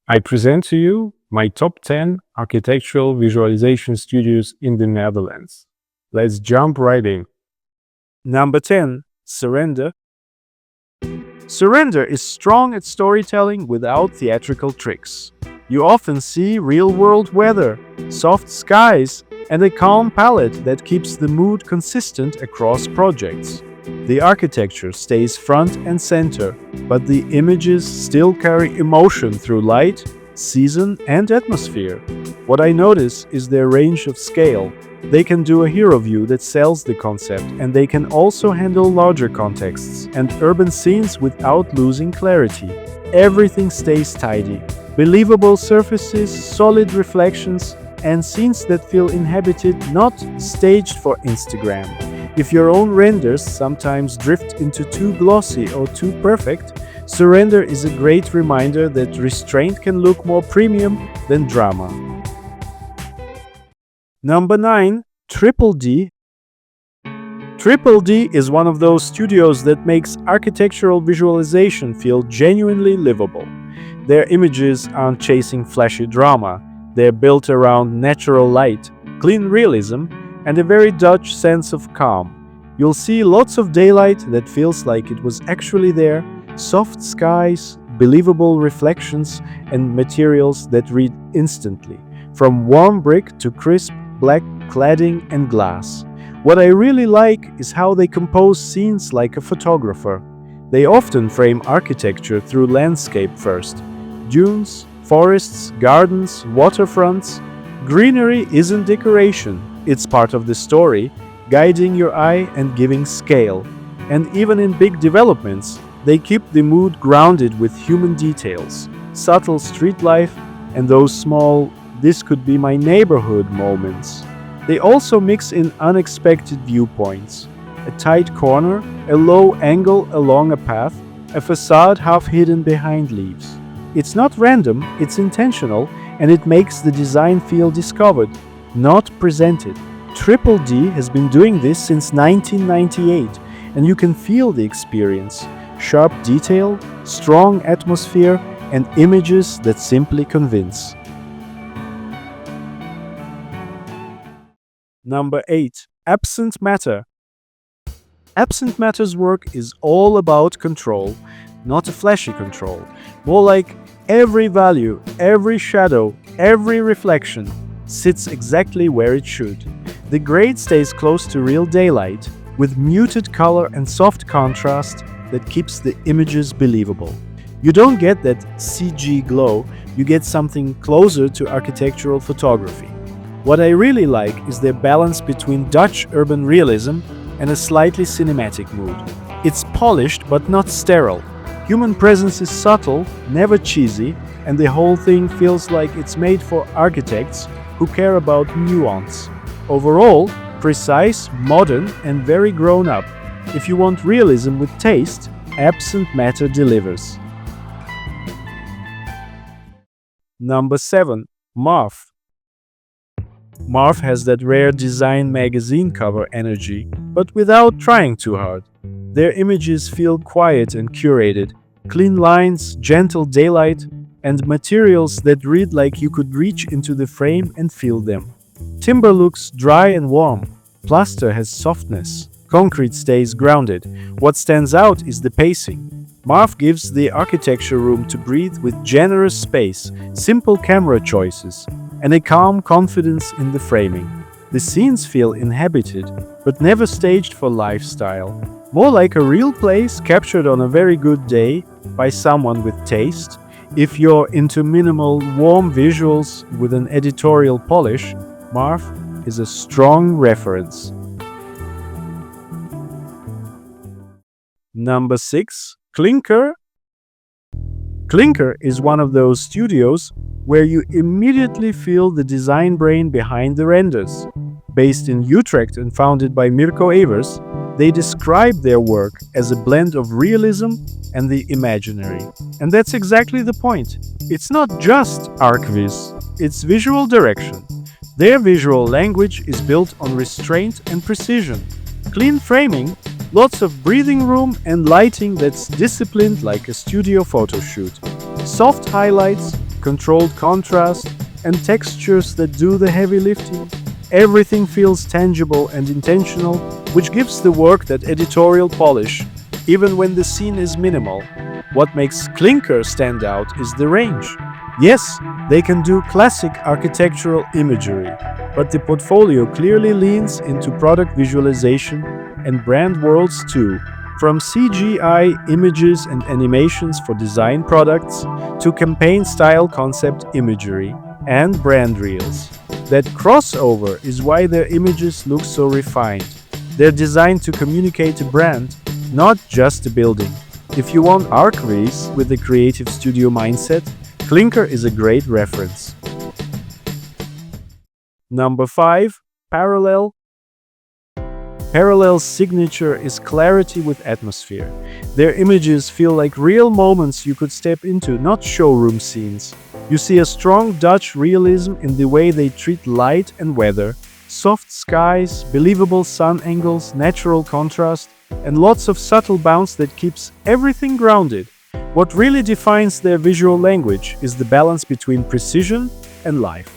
I present to you my top 10 architectural visualization studios in the Netherlands. Let's jump right in. Number 10. Surrender. Surrender is strong at storytelling without theatrical tricks. You often see real-world weather, soft skies, and a calm palette that keeps the mood consistent across projects. The architecture stays front and center, but the images still carry emotion through light, season, and atmosphere. What I notice is their range of scale. They can do a hero view that sells the concept, and they can also handle larger contexts and urban scenes without losing clarity. Everything stays tidy. Believable surfaces, solid reflections, and scenes that feel inhabited, not staged for Instagram. If your own renders sometimes drift into too glossy or too perfect, Surrender is a great reminder that restraint can look more premium than drama. Number 9. Triple D. Triple D is one of those studios that makes architectural visualization feel genuinely livable. Their images aren't chasing flashy drama. They're built around natural light, clean realism, and a very Dutch sense of calm. You'll see lots of daylight that feels like it was actually there, soft skies, believable reflections, and materials that read instantly, from warm brick to crisp black cladding and glass. What I really like is how they compose scenes like a photographer. They often frame architecture through landscape first. Dunes, forests, gardens, waterfronts. Greenery isn't decoration, it's part of the story, guiding your eye and giving scale. And even in big developments, they keep the mood grounded with human details, subtle street life, and those small "this could be my neighborhood" moments. They also mix in unexpected viewpoints. A tight corner, a low angle along a path, a facade half hidden behind leaves. It's not random, it's intentional, and it makes the design feel discovered, not presented. Triple D has been doing this since 1998, and you can feel the experience. Sharp detail, strong atmosphere, and images that simply convince. Number 8. Absent Matter. Absent Matter's work is all about control, not a flashy control. More like every value, every shadow, every reflection sits exactly where it should. The grade stays close to real daylight, with muted color and soft contrast that keeps the images believable. You don't get that CG glow, you get something closer to architectural photography. What I really like is their balance between Dutch urban realism and a slightly cinematic mood. It's polished but not sterile. Human presence is subtle, never cheesy, and the whole thing feels like it's made for architects who care about nuance. Overall, precise, modern, and very grown up. If you want realism with taste, Absent Matter delivers. Number 7. MARF. MARF has that rare design magazine cover energy, but without trying too hard. Their images feel quiet and curated, clean lines, gentle daylight, and materials that read like you could reach into the frame and feel them. Timber looks dry and warm. Plaster has softness. Concrete stays grounded. What stands out is the pacing. MARF gives the architecture room to breathe with generous space, simple camera choices, and a calm confidence in the framing. The scenes feel inhabited, but never staged for lifestyle. More like a real place captured on a very good day by someone with taste. If you're into minimal, warm visuals with an editorial polish, MARF is a strong reference. Number 6. Clinkr. Clinkr is one of those studios where you immediately feel the design brain behind the renders. Based in Utrecht and founded by Mirko Evers, they describe their work as a blend of realism and the imaginary. And that's exactly the point. It's not just ArchViz, it's visual direction. Their visual language is built on restraint and precision. Clean framing, lots of breathing room, and lighting that's disciplined like a studio photo shoot. Soft highlights, controlled contrast, and textures that do the heavy lifting. Everything feels tangible and intentional, which gives the work that editorial polish, even when the scene is minimal. What makes Clinkr stand out is the range. Yes, they can do classic architectural imagery, but the portfolio clearly leans into product visualization and brand worlds too. From CGI images and animations for design products to campaign-style concept imagery and brand reels. That crossover is why their images look so refined. They're designed to communicate a brand, not just a building. If you want ArchViz with the creative studio mindset, Clinkr is a great reference. Number 5. Parallel. Parallel's signature is clarity with atmosphere. Their images feel like real moments you could step into, not showroom scenes. You see a strong Dutch realism in the way they treat light and weather, soft skies, believable sun angles, natural contrast, and lots of subtle bounce that keeps everything grounded. What really defines their visual language is the balance between precision and life.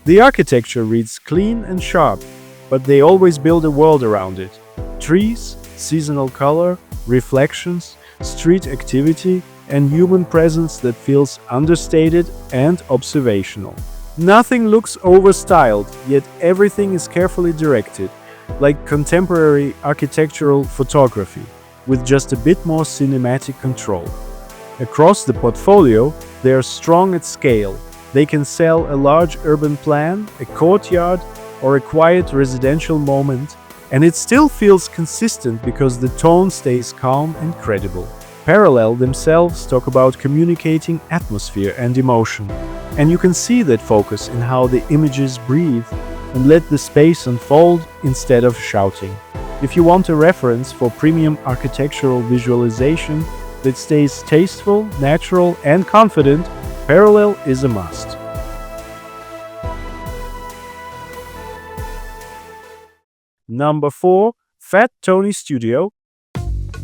The architecture reads clean and sharp, but they always build a world around it. Trees, seasonal color, reflections, street activity, and human presence that feels understated and observational. Nothing looks overstyled, yet everything is carefully directed, like contemporary architectural photography, with just a bit more cinematic control. Across the portfolio, they are strong at scale. They can sell a large urban plan, a courtyard, or a quiet residential moment, and it still feels consistent because the tone stays calm and credible. Parallel themselves talk about communicating atmosphere and emotion, and you can see that focus in how the images breathe and let the space unfold instead of shouting. If you want a reference for premium architectural visualization that stays tasteful, natural, and confident, Parallel is a must. Number 4. Fat Tony Studio.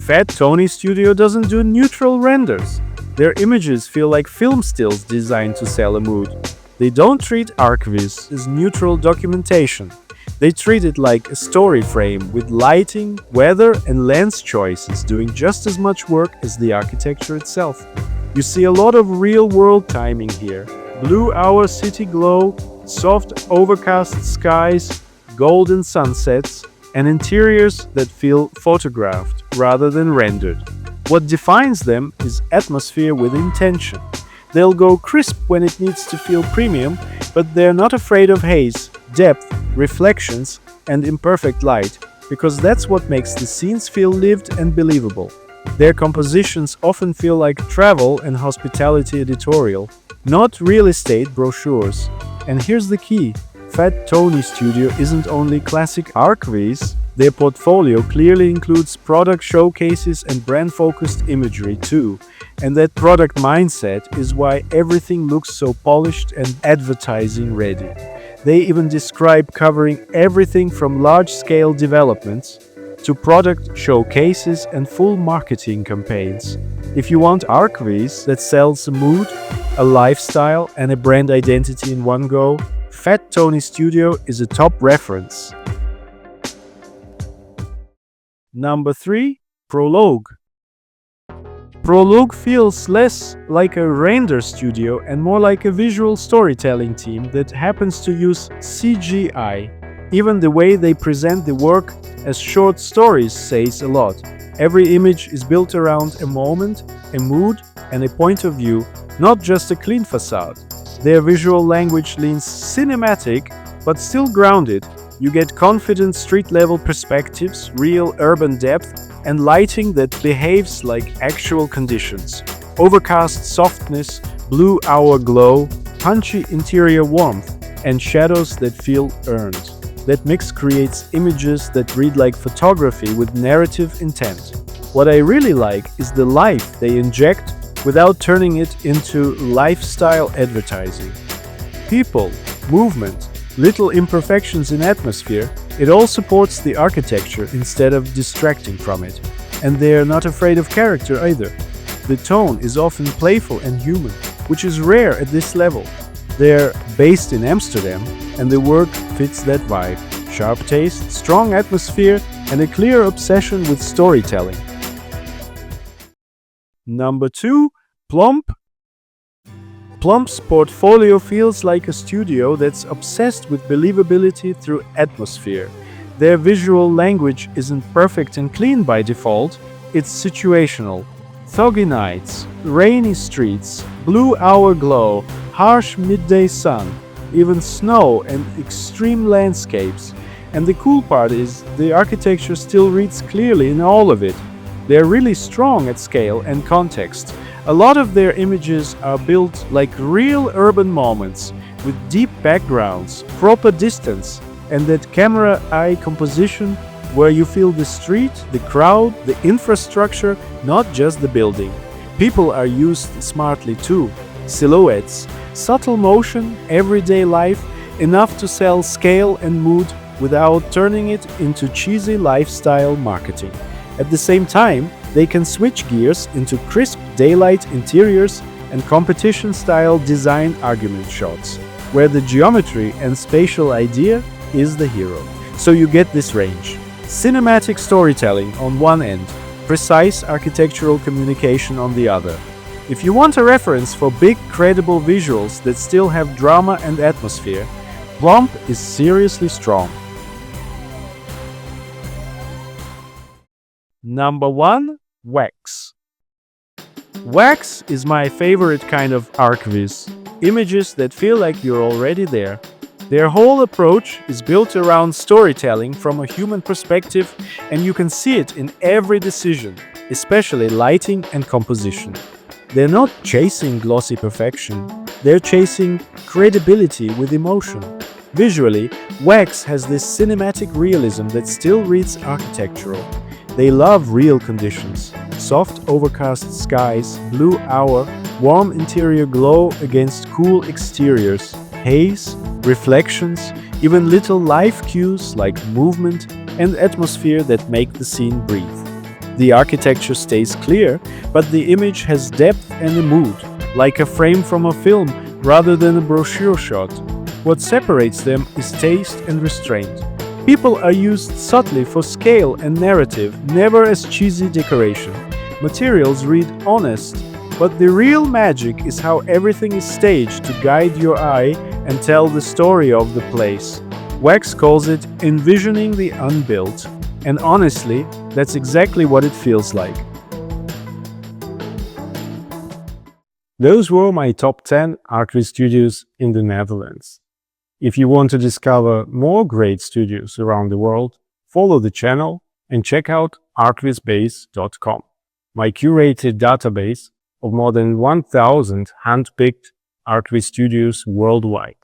Fat Tony Studio doesn't do neutral renders. Their images feel like film stills designed to sell a mood. They don't treat ArchViz as neutral documentation. They treat it like a story frame with lighting, weather, and lens choices doing just as much work as the architecture itself. You see a lot of real-world timing here. Blue hour city glow, soft overcast skies, golden sunsets, and interiors that feel photographed rather than rendered. What defines them is atmosphere with intention. They'll go crisp when it needs to feel premium, but they're not afraid of haze, depth, reflections, and imperfect light, because that's what makes the scenes feel lived and believable. Their compositions often feel like travel and hospitality editorial, not real estate brochures. And here's the key. Fat Tony Studio isn't only classic ArchViz, their portfolio clearly includes product showcases and brand-focused imagery too. And that product mindset is why everything looks so polished and advertising ready. They even describe covering everything from large-scale developments to product showcases and full marketing campaigns. If you want ArchViz that sells a mood, a lifestyle, and a brand identity in one go, Fat Tony Studio is a top reference. Number 3. Proloog. Proloog feels less like a render studio and more like a visual storytelling team that happens to use CGI. Even the way they present the work as short stories says a lot. Every image is built around a moment, a mood, and a point of view, not just a clean facade. Their visual language leans cinematic, but still grounded. You get confident street-level perspectives, real urban depth, and lighting that behaves like actual conditions. Overcast softness, blue hour glow, punchy interior warmth, and shadows that feel earned. That mix creates images that read like photography with narrative intent. What I really like is the life they inject without turning it into lifestyle advertising. People, movement, little imperfections in atmosphere, it all supports the architecture instead of distracting from it. And they're not afraid of character either. The tone is often playful and human. which is rare at this level. They're based in Amsterdam, and the work fits that vibe. Sharp taste, strong atmosphere, and a clear obsession with storytelling. Number 2. Plomp. Plomp's portfolio feels like a studio that's obsessed with believability through atmosphere. Their visual language isn't perfect and clean by default, it's situational. Foggy nights, rainy streets, blue hour glow, harsh midday sun, even snow and extreme landscapes. And the cool part is, the architecture still reads clearly in all of it. They're really strong at scale and context. A lot of their images are built like real urban moments, with deep backgrounds, proper distance, and that camera-eye composition where you feel the street, the crowd, the infrastructure, not just the building. People are used smartly too. Silhouettes, subtle motion, everyday life, enough to sell scale and mood without turning it into cheesy lifestyle marketing. At the same time, they can switch gears into crisp daylight interiors and competition-style design argument shots, where the geometry and spatial idea is the hero. So you get this range. Cinematic storytelling on one end, precise architectural communication on the other. If you want a reference for big, credible visuals that still have drama and atmosphere, Plomp is seriously strong. Number 1. Wax. Wax is my favorite kind of ArchViz. Images that feel like you're already there. Their whole approach is built around storytelling from a human perspective, and you can see it in every decision, especially lighting and composition. They're not chasing glossy perfection, they're chasing credibility with emotion. Visually, Wax has this cinematic realism that still reads architectural. They love real conditions. Soft overcast skies, blue hour, warm interior glow against cool exteriors, haze, reflections, even little life cues like movement and atmosphere that make the scene breathe. The architecture stays clear, but the image has depth and a mood, like a frame from a film rather than a brochure shot. What separates them is taste and restraint. People are used subtly for scale and narrative, never as cheesy decoration. Materials read honest, but the real magic is how everything is staged to guide your eye and tell the story of the place. Wax calls it envisioning the unbuilt, and honestly, that's exactly what it feels like. Those were my top 10 ArchViz studios in the Netherlands. If you want to discover more great studios around the world, follow the channel and check out ARCHVIZBASE.com, my curated database of more than 1,000 hand-picked ArchViz studios worldwide.